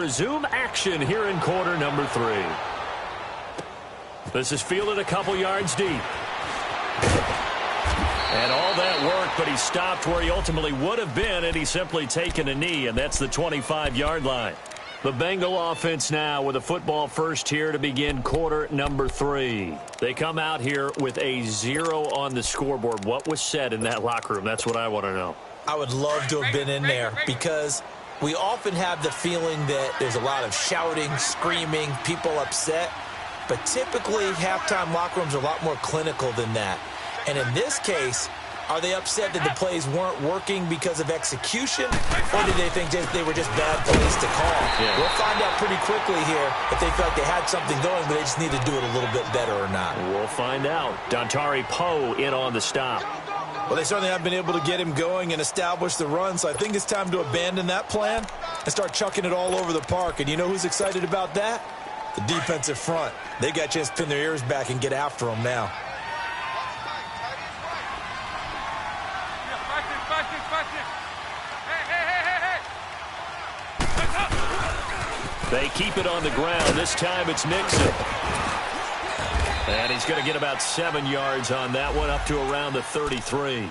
resume action here in quarter number 3. This is fielded a couple yards deep. And all that work, but he stopped where he ultimately would have been, and he's simply taken a knee, and that's the 25-yard line. The Bengal offense now with a football first here to begin quarter number 3. They come out here with a 0 on the scoreboard. What was said in that locker room? That's what I want to know. I would love to have been in there because we often have the feeling that there's a lot of shouting, screaming, people upset. But typically, halftime locker rooms are a lot more clinical than that. And in this case, are they upset that the plays weren't working because of execution, or did they think they were just bad plays to call? Yeah. We'll find out pretty quickly here if they felt like they had something going, but they just need to do it a little bit better or not. We'll find out. Dontari Poe in on the stop. Well, they certainly haven't been able to get him going and establish the run, so I think it's time to abandon that plan and start chucking it all over the park. And you know who's excited about that? The defensive front. They got a chance to pin their ears back and get after him now. They keep it on the ground. This time it's Mixon. And he's going to get about 7 yards on that one, up to around the 33.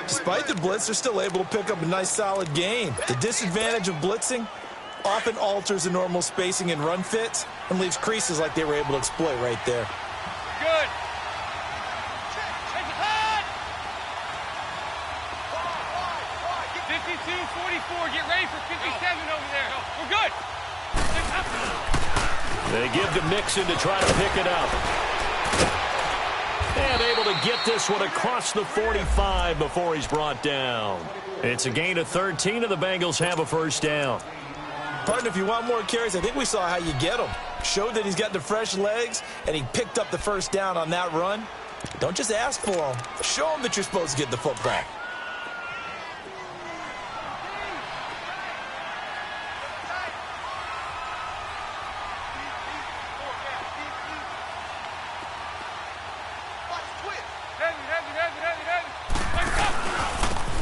Despite the blitz, they're still able to pick up a nice, solid gain. The disadvantage of blitzing often alters the normal spacing and run fits and leaves creases like they were able to exploit right there. Good. 52-44. Get ready for 57 over there. We're good. They give to Mixon to try to pick it up. And able to get this one across the 45 before he's brought down. It's a gain of 13, and the Bengals have a first down. Partner, if you want more carries, I think we saw how you get them. Showed that he's got the fresh legs, and he picked up the first down on that run. Don't just ask for them. Show them that you're supposed to get the football.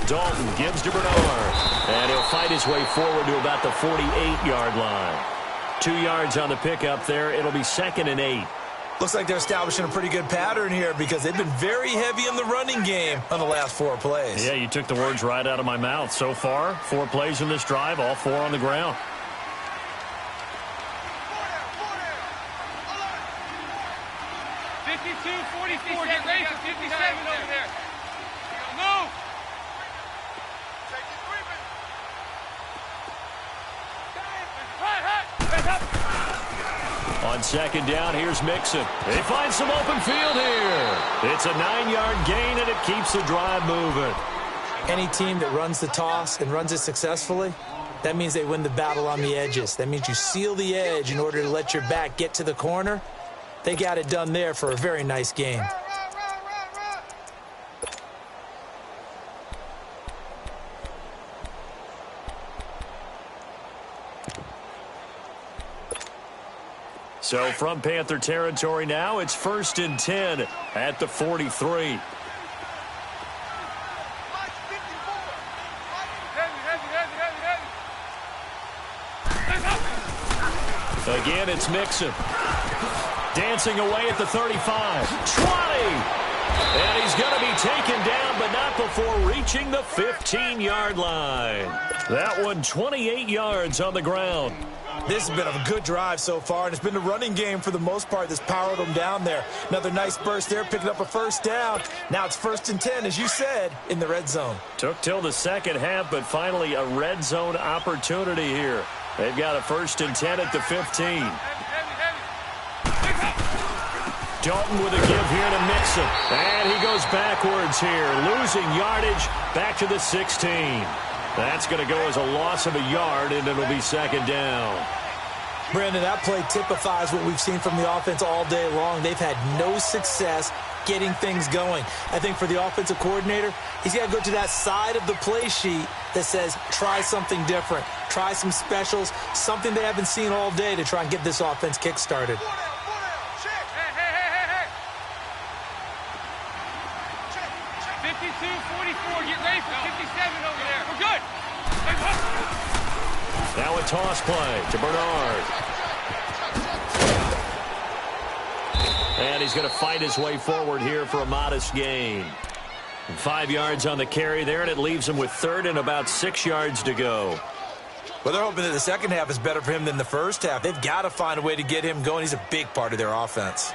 Dalton gives to Bernard, and he'll fight his way forward to about the 48-yard line. 2 yards on the pickup there. It'll be 2nd and 8. Looks like they're establishing a pretty good pattern here because they've been very heavy in the running game on the last 4 plays. Yeah, you took the words right out of my mouth. So far, 4 plays in this drive, all 4 on the ground. Get ready for 57 over there. Move. On 2nd down, here's Mixon. They find some open field here. It's a 9-yard gain, and it keeps the drive moving. Any team that runs the toss and runs it successfully, that means they win the battle on the edges. That means you seal the edge in order to let your back get to the corner. They got it done there for a very nice game. So from Panther territory now, it's 1st and 10 at the 43. Again, it's Mixon. Dancing away at the 35. 20! And he's going to be taken down, but not before reaching the 15-yard line. That one, 28 yards on the ground. This has been a good drive so far, and it's been the running game for the most part that's powered them down there. Another nice burst there, picking up a first down. Now it's 1st and 10, as you said, in the red zone. Took till the second half, but finally a red zone opportunity here. They've got a 1st and 10 at the 15. Dalton with a give here to Mixon. And he goes backwards here, losing yardage back to the 16. That's going to go as a loss of a yard, and it'll be 2nd down. Brandon, that play typifies what we've seen from the offense all day long. They've had no success getting things going. I think for the offensive coordinator, he's got to go to that side of the play sheet that says, try something different. Try some specials, something they haven't seen all day to try and get this offense kick-started. 52-44. Get ready for 57 over there. We're good. Now a toss play to Bernard. And he's going to fight his way forward here for a modest gain. 5 yards on the carry there, and it leaves him with third and about 6 yards to go. Well, they're hoping that the second half is better for him than the first half. They've got to find a way to get him going. He's a big part of their offense.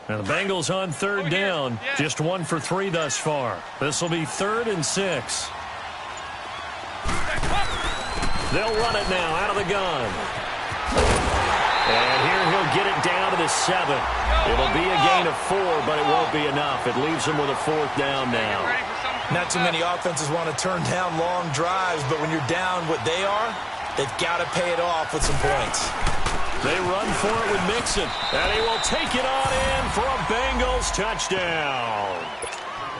And the Bengals on third down. Just 1 for 3 thus far. This will be 3rd and 6. They'll run it now out of the gun. And here he'll get it down to the 7. It'll be a gain of 4, but it won't be enough. It leaves him with a 4th down now. Not too many offenses want to turn down long drives, but when you're down what they are, they've got to pay it off with some points. They run for it with Mixon, and he will take it on in for a Bengals touchdown.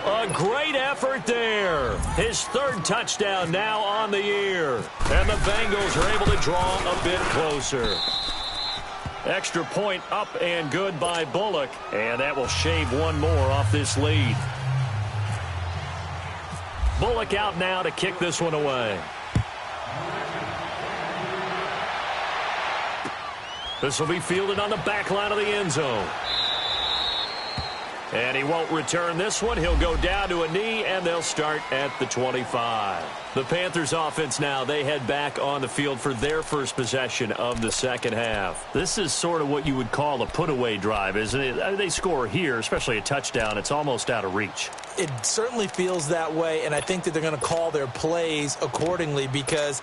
A great effort there. His 3rd touchdown now on the year. And the Bengals are able to draw a bit closer. Extra point up and good by Bullock, and that will shave 1 more off this lead. Bullock out now to kick this one away. This will be fielded on the back line of the end zone. And he won't return this one. He'll go down to a knee, and they'll start at the 25. The Panthers offense now, they head back on the field for their first possession of the second half. This is sort of what you would call a put-away drive, isn't it? They score here, especially a touchdown. It's almost out of reach. It certainly feels that way, and I think that they're going to call their plays accordingly because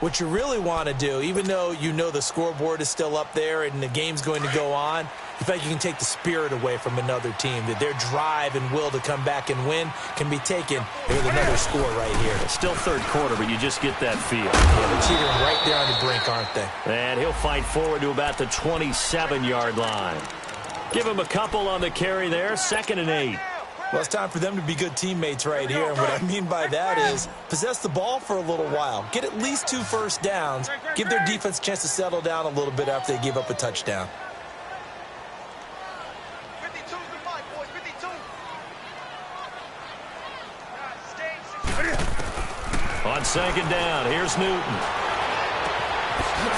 what you really want to do, even though you know the scoreboard is still up there and the game's going to go on, you feel like you can take the spirit away from another team, that their drive and will to come back and win can be taken with another score right here. It's still 3rd quarter, but you just get that feel. Yeah, they're teetering right there on the brink, aren't they? And he'll fight forward to about the 27-yard line. Give him a couple on the carry there, 2nd and 8. Well, it's time for them to be good teammates right here. And what I mean by that is possess the ball for a little while. Get at least 2 first downs. Give their defense a chance to settle down a little bit after they give up a touchdown. 52's the fight, boys. 52. On 2nd down, here's Newton.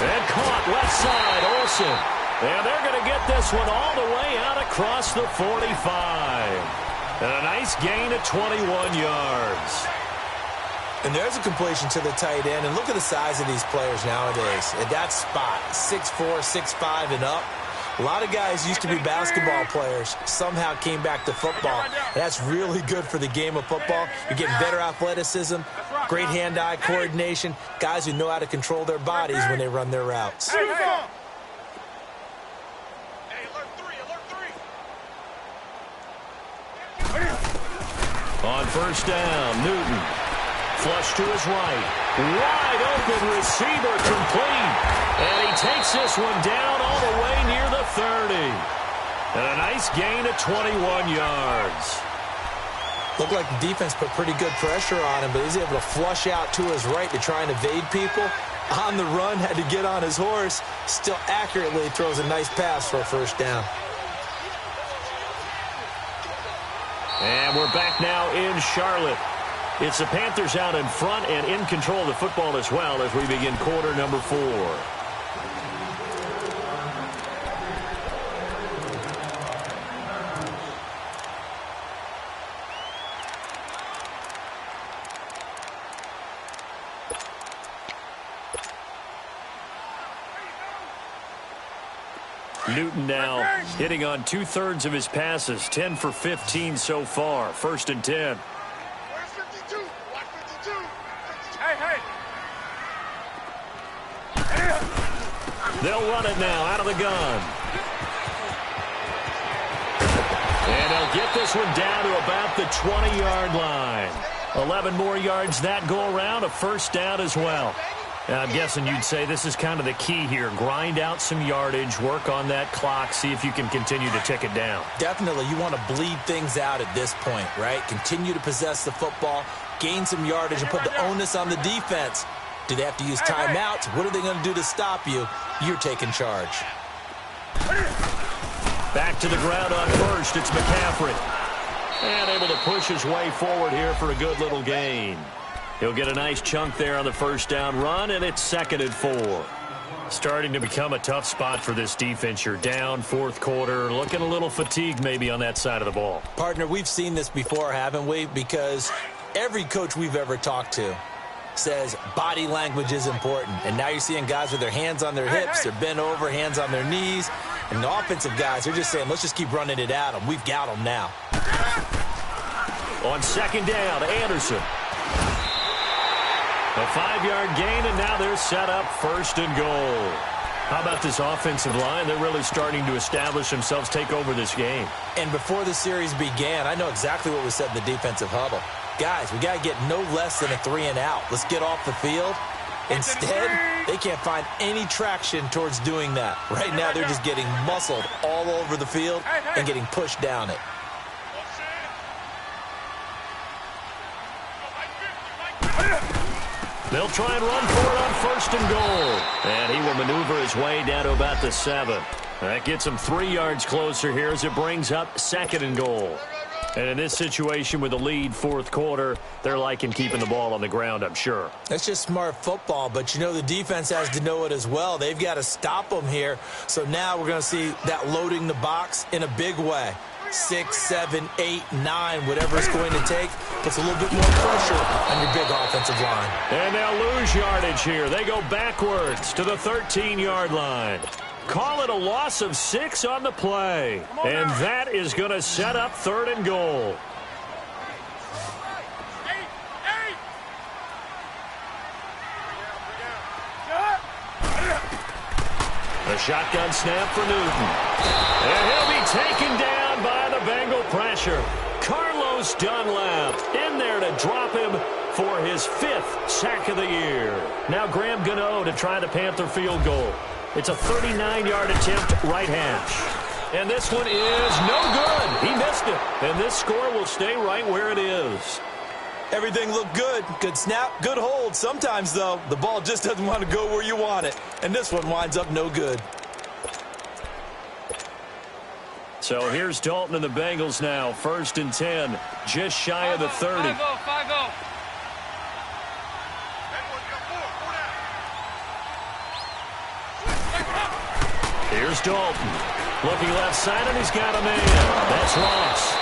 And caught left side, Olsen. And they're going to get this one all the way out across the 45. And a nice gain of 21 yards. And there's a completion to the tight end. And look at the size of these players nowadays. At that spot, 6'4", 6'5", and up. A lot of guys used to be basketball players, somehow came back to football. And that's really good for the game of football. You're getting better athleticism, great hand-eye coordination, guys who know how to control their bodies when they run their routes. On 1st down, Newton. Flush to his right. Wide open receiver complete. And he takes this one down all the way near the 30. And a nice gain of 21 yards. Looked like the defense put pretty good pressure on him, but he's able to flush out to his right to try and evade people. On the run, had to get on his horse. Still accurately throws a nice pass for a 1st down. And we're back now in Charlotte. It's the Panthers out in front and in control of the football as well as we begin quarter number 4. Newton now hitting on 2/3 of his passes, 10 for 15 so far. 1st and 10. Where's 52? Watch 52. Hey. They'll run it now out of the gun. And they'll get this one down to about the 20-yard line. 11 more yards that go around, a 1st down as well. I'm guessing you'd say this is kind of the key here. Grind out some yardage, work on that clock, see if you can continue to tick it down. Definitely, you want to bleed things out at this point, right? Continue to possess the football, gain some yardage, and put the onus on the defense. Do they have to use timeouts? What are they going to do to stop you? You're taking charge. Back to the ground on first. It's McCaffrey. And able to push his way forward here for a good little gain. He'll get a nice chunk there on the first down run, and it's 2nd and 4. Starting to become a tough spot for this defense. You're down, 4th quarter, looking a little fatigued maybe on that side of the ball. Partner, we've seen this before, haven't we? Because every coach we've ever talked to says body language is important. And now you're seeing guys with their hands on their hips, they're bent over, hands on their knees. And the offensive guys, they're just saying, let's just keep running it at them. We've got them now. On 2nd down, Anderson. A 5-yard gain, and now they're set up 1st and goal. How about this offensive line? They're really starting to establish themselves, take over this game. And before the series began, I know exactly what was said in the defensive huddle. Guys, we got to get no less than a 3-and-out. Let's get off the field. Instead, they can't find any traction towards doing that. Right now, they're just getting muscled all over the field and getting pushed down it. They'll try and run for it on 1st and goal. And he will maneuver his way down to about the 7. That gets him 3 yards closer here as it brings up 2nd and goal. And in this situation with the lead 4th quarter, they're liking keeping the ball on the ground, I'm sure. That's just smart football, but you know the defense has to know it as well. They've got to stop them here. So now we're going to see that loading the box in a big way. 6, 7, 8, 9, whatever it's going to take, puts a little bit more pressure on your big offensive line. And they'll lose yardage here. They go backwards to the 13-yard line. Call it a loss of 6 on the play. And that is going to set up 3rd and goal. A shotgun snap for Newton. And he'll be taken down by the Bengal pressure. Carlos Dunlap in there to drop him for his 5th sack of the year. Now Graham Gano to try the Panther field goal. It's a 39-yard attempt right hash. And this one is no good. He missed it. And this score will stay right where it is. Everything looked good. Good snap, good hold. Sometimes, though, the ball just doesn't want to go where you want it. And this one winds up no good. So here's Dalton and the Bengals now. 1st and 10, just shy of the 30. 5-0. Here's Dalton. Looking left side, and he's got a man. That's Ross.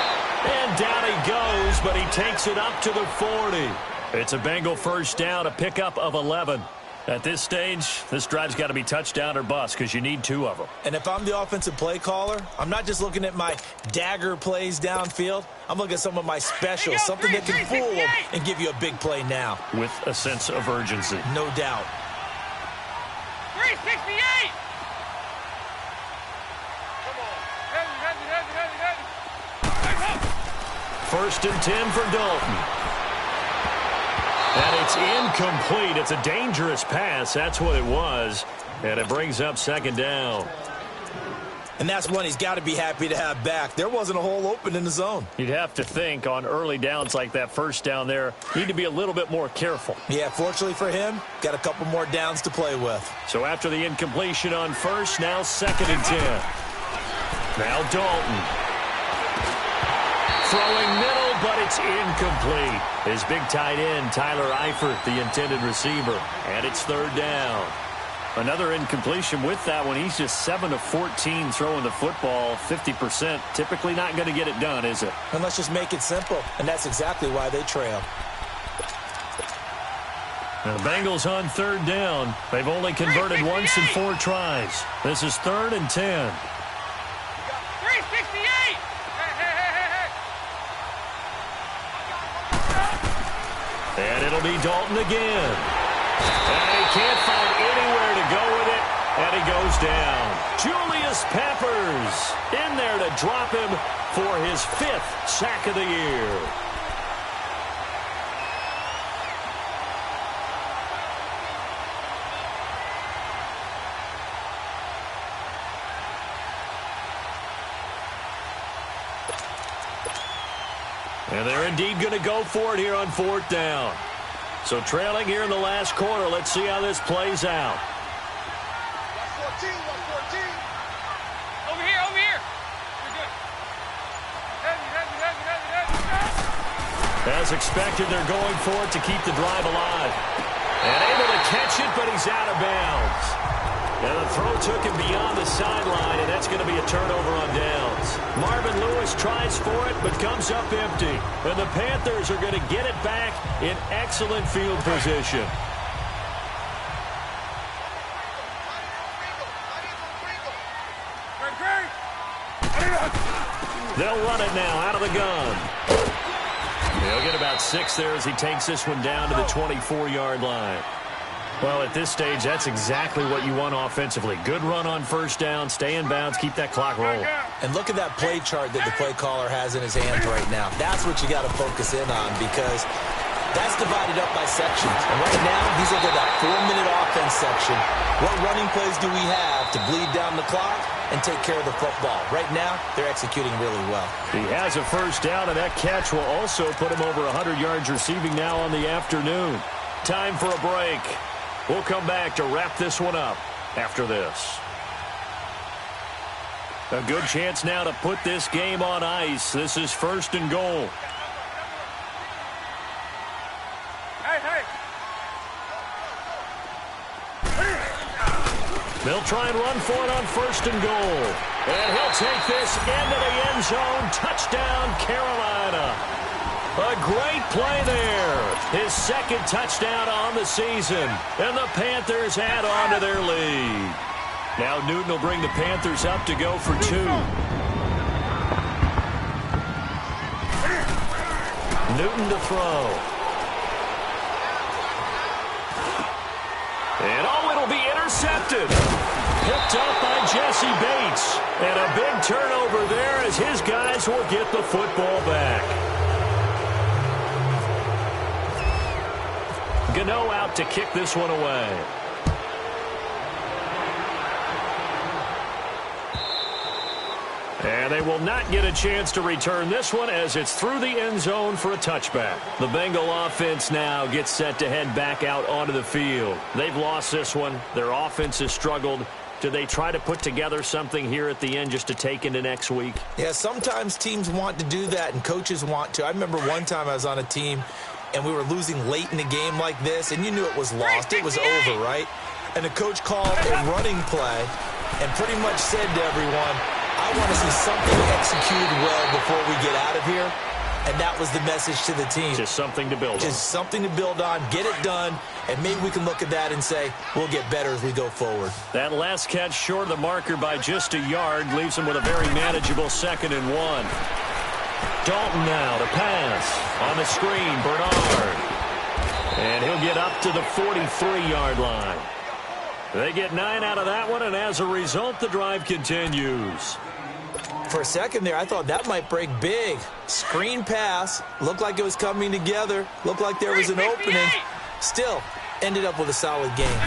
And down he goes, but he takes it up to the 40. It's a Bengal first down, a pickup of 11. At this stage, this drive's got to be touchdown or bust because you need 2 of them. And if I'm the offensive play caller, I'm not just looking at my dagger plays downfield. I'm looking at some of my specials, something that can fool them and give you a big play now. With a sense of urgency. No doubt. 368! First and 10 for Dalton. And it's incomplete. It's a dangerous pass. That's what it was. And it brings up 2nd down. And that's one he's got to be happy to have back. There wasn't a hole open in the zone. You'd have to think on early downs like that first down there, need to be a little bit more careful. Yeah, fortunately for him, got a couple more downs to play with. So after the incompletion on first, now 2nd and 10. Now Dalton. Throwing middle, but it's incomplete. His big tight end, Tyler Eifert, the intended receiver. And it's 3rd down. Another incompletion with that one. He's just 7 of 14 throwing the football, 50%. Typically not going to get it done, is it? And let's just make it simple. And that's exactly why they trail. Now the Bengals on 3rd down. They've only converted once in 4 tries. This is 3rd and 10. 368! And it'll be Dalton again. And he can't find anywhere to go with it. And he goes down. Julius Peppers in there to drop him for his 5th sack of the year. And they're indeed going to go for it here on 4th down. So trailing here in the last quarter. Let's see how this plays out. 114, 114. Over here, over here. You're good. Heavy, heavy, heavy, heavy, heavy. As expected, they're going for it to keep the drive alive. And able to catch it, but he's out of bounds. And the throw took him beyond the sideline, and that's going to be a turnover on downs. Marvin Lewis tries for it, but comes up empty. And the Panthers are going to get it back in excellent field position. They'll run it now out of the gun. He'll get about 6 there as he takes this one down to the 24-yard line. Well, at this stage, that's exactly what you want offensively. Good run on 1st down, stay in bounds, keep that clock rolling. And look at that play chart that the play caller has in his hands right now. That's what you got to focus in on because that's divided up by sections. And right now, he's looking at that 4-minute offense section. What running plays do we have to bleed down the clock and take care of the football? Right now, they're executing really well. He has a 1st down, and that catch will also put him over 100 yards receiving now on the afternoon. Time for a break. We'll come back to wrap this one up after this. A good chance now to put this game on ice. This is 1st and goal. Hey. They'll try and run for it on 1st and goal. And he'll take this into the end zone. Touchdown, Carolina. A great play there. His 2nd touchdown on the season. And the Panthers add on to their lead. Now Newton will bring the Panthers up to go for 2. Newton to throw. And it'll be intercepted. Picked up by Jesse Bates. And a big turnover there as his guys will get the football back. Gano out to kick this one away. And they will not get a chance to return this one as it's through the end zone for a touchback. The Bengal offense now gets set to head back out onto the field. They've lost this one. Their offense has struggled. Do they try to put together something here at the end just to take into next week? Yeah, sometimes teams want to do that and coaches want to. I remember one time I was on a team and we were losing late in a game like this, and you knew it was lost. It was over, right? And the coach called a running play and pretty much said to everyone, I want to see something executed well before we get out of here. And that was the message to the team. Just something to build on. Just something to build on, get it done, and maybe we can look at that and say, we'll get better as we go forward. That last catch short of the marker by just a yard leaves him with a very manageable 2nd and 1. Dalton now to pass. On the screen, Bernard. And he'll get up to the 43-yard line. They get 9 out of that one, and as a result, the drive continues. For a second there, I thought that might break big. Screen pass. Looked like it was coming together. Looked like there was an opening. Still, ended up with a solid game.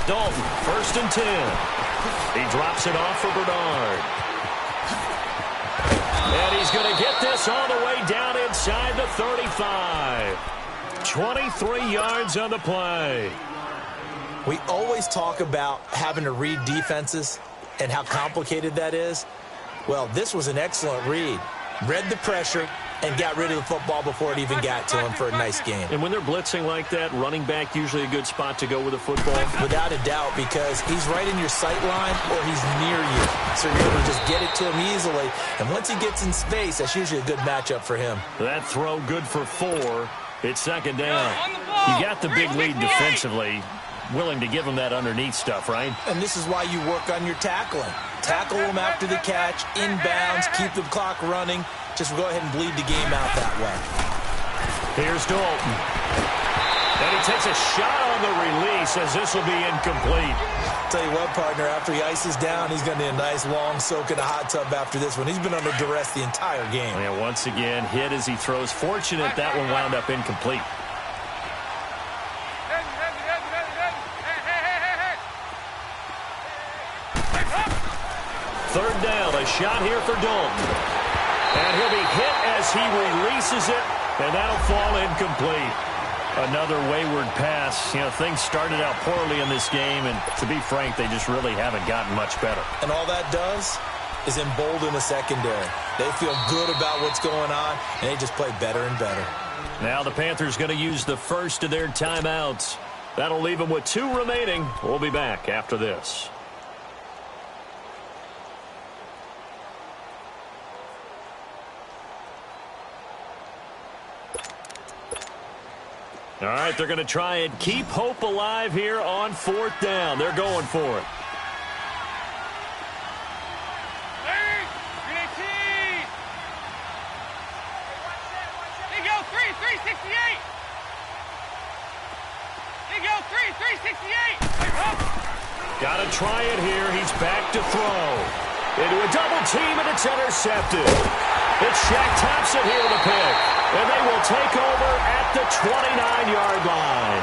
Dalton, 1st and 10. He drops it off for Bernard. And he's going to get this all the way down inside the 35. 23 yards on the play. We always talk about having to read defenses and how complicated that is. Well, this was an excellent read. Read the pressure and got rid of the football before it even got to him for a nice game. And when they're blitzing like that, running back usually a good spot to go with the football? Without a doubt, because he's right in your sight line or he's near you. So you're able to just get it to him easily. And once he gets in space, that's usually a good matchup for him. That throw good for 4. It's 2nd down. You got the big lead defensively. Willing to give him that underneath stuff, right? And this is why you work on your tackling. Tackle him after the catch, inbounds, keep the clock running. Just go ahead and bleed the game out that way. Here's Dalton. And he takes a shot on the release as this will be incomplete. Tell you what, partner, after he ices down, he's going to need a nice long soak in a hot tub after this one. He's been under duress the entire game. Yeah, once again, hit as he throws. Fortunate that one wound up incomplete. Third down, a shot here for Dalton. And he'll be hit as he releases it, and that'll fall incomplete. Another wayward pass. You know, things started out poorly in this game, and to be frank, they just really haven't gotten much better. And all that does is embolden the secondary. They feel good about what's going on, and they just play better and better. Now the Panthers going to use the first of their timeouts. That'll leave them with 2 remaining. We'll be back after this. All right, they're going to try and keep hope alive here on 4th down. They're going for it. There you go, 368. There you go, 368. Got to try it here. He's back to throw. Into a double team, and it's intercepted. It's Shaq Thompson here with a pick. And they will take over at the 29-yard line.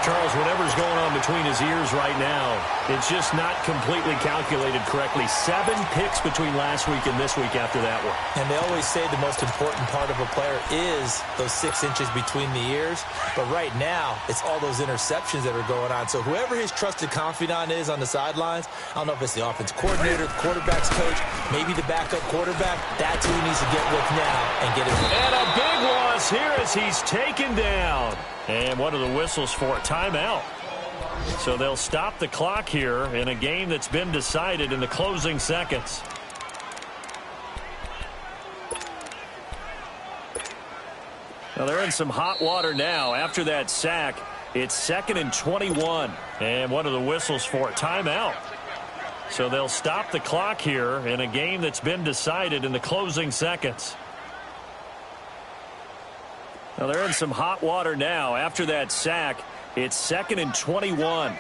Charles, whatever's going on between his ears right now, it's just not completely calculated correctly. 7 picks between last week and this week after that one. And they always say the most important part of a player is those 6 inches between the ears. But right now, it's all those interceptions that are going on. So whoever his trusted confidant is on the sidelines, I don't know if it's the offense coordinator, the quarterback's coach, maybe the backup quarterback, that's who he needs to get with now and get it. And a big loss here as he's taken down. And what are the whistles for? Timeout. So they'll stop the clock here in a game that's been decided in the closing seconds. Now they're in some hot water now. After that sack, it's 2nd and 21. And what are the whistles for? Timeout. So they'll stop the clock here in a game that's been decided in the closing seconds. Now they're in some hot water now. After that sack, it's 2nd and 21.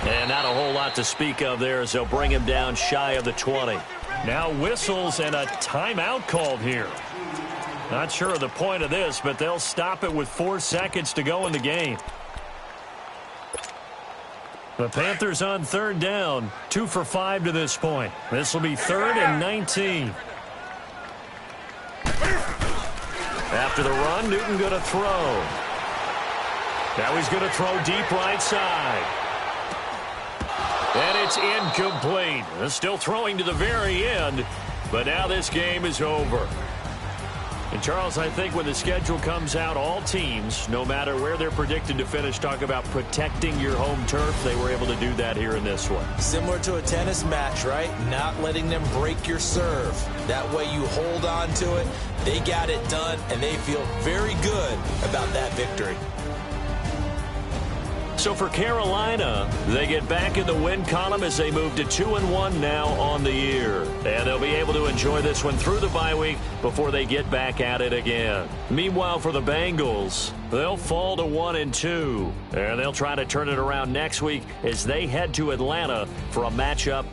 And not a whole lot to speak of there as they'll bring him down shy of the 20. Now whistles and a timeout called here. Not sure of the point of this, but they'll stop it with 4 seconds to go in the game. The Panthers on 3rd down, 2 for 5 to this point. This will be 3rd and 19. After the run, Newton going to throw. Now he's going to throw deep right side. And it's incomplete. Still throwing to the very end, but now this game is over. And, Charles, I think when the schedule comes out, all teams, no matter where they're predicted to finish, talk about protecting your home turf. They were able to do that here in this one. Similar to a tennis match, right? Not letting them break your serve. That way you hold on to it. They got it done, and they feel very good about that victory. So for Carolina, they get back in the win column as they move to 2-1 now on the year. And they'll be able to enjoy this one through the bye week before they get back at it again. Meanwhile, for the Bengals, they'll fall to 1-2. And they'll try to turn it around next week as they head to Atlanta for a matchup